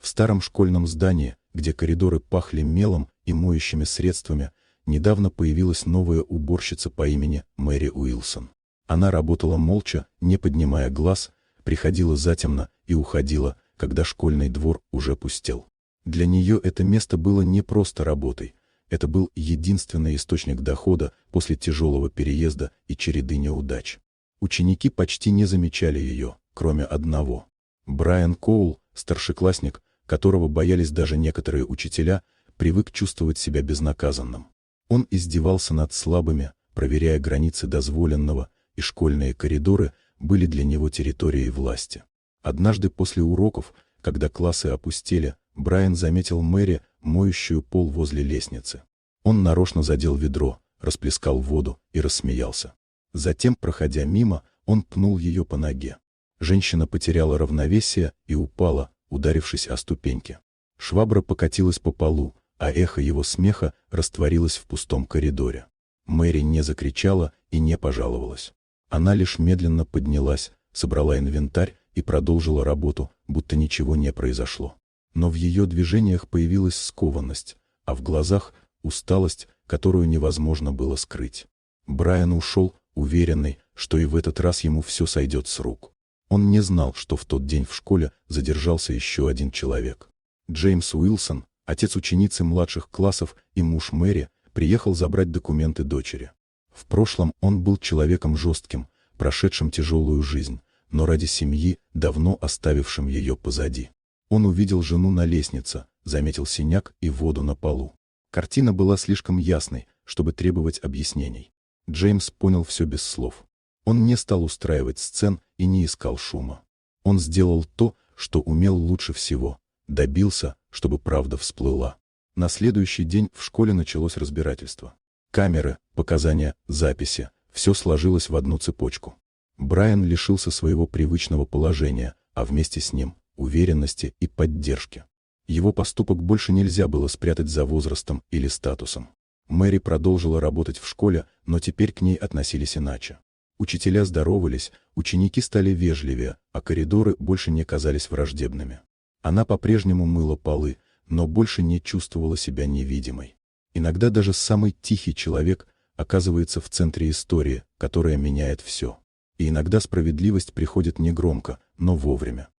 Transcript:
старом школьном здании, где коридоры пахли мелом и моющими средствами, недавно появилась новая уборщица по имени Мэри Уилсон. Она работала молча, не поднимая глаз, приходила затемно и уходила, когда школьный двор уже пустел. Для нее это место было не просто работой, это был единственный источник дохода после тяжелого переезда и череды неудач. Ученики почти не замечали ее, кроме одного. Брайан Коул, старшеклассник, которого боялись даже некоторые учителя, привык чувствовать себя безнаказанным. Он издевался над слабыми, проверяя границы дозволенного, и школьные коридоры были для него территорией власти. Однажды после уроков, когда классы опустели, Брайан заметил Мэри, моющую пол возле лестницы. Он нарочно задел ведро, расплескал воду и рассмеялся. Затем, проходя мимо, он пнул ее по ноге. Женщина потеряла равновесие и упала, ударившись о ступеньки. Швабра покатилась по полу, а эхо его смеха растворилось в пустом коридоре. Мэри не закричала и не пожаловалась. Она лишь медленно поднялась, собрала инвентарь и продолжила работу, будто ничего не произошло. Но в ее движениях появилась скованность, а в глазах — усталость, которую невозможно было скрыть. Брайан ушел, уверенный, что и в этот раз ему все сойдет с рук. Он не знал, что в тот день в школе задержался еще один человек. Джеймс Уилсон, отец ученицы младших классов и муж Мэри, приехал забрать документы дочери. В прошлом он был человеком жестким, прошедшим тяжелую жизнь, но ради семьи, давно оставившим ее позади. Он увидел жену на лестнице, заметил синяк и воду на полу. Картина была слишком ясной, чтобы требовать объяснений. Джеймс понял все без слов. Он не стал устраивать сцен и не искал шума. Он сделал то, что умел лучше всего, добился, чтобы правда всплыла. На следующий день в школе началось разбирательство. Камеры, показания, записи — все сложилось в одну цепочку. Брайан лишился своего привычного положения, а вместе с ним — уверенности и поддержки. Его поступок больше нельзя было спрятать за возрастом или статусом. Мэри продолжила работать в школе, но теперь к ней относились иначе. Учителя здоровались, ученики стали вежливее, а коридоры больше не казались враждебными. Она по-прежнему мыла полы, но больше не чувствовала себя невидимой. Иногда даже самый тихий человек оказывается в центре истории, которая меняет все. И иногда справедливость приходит не громко, но вовремя.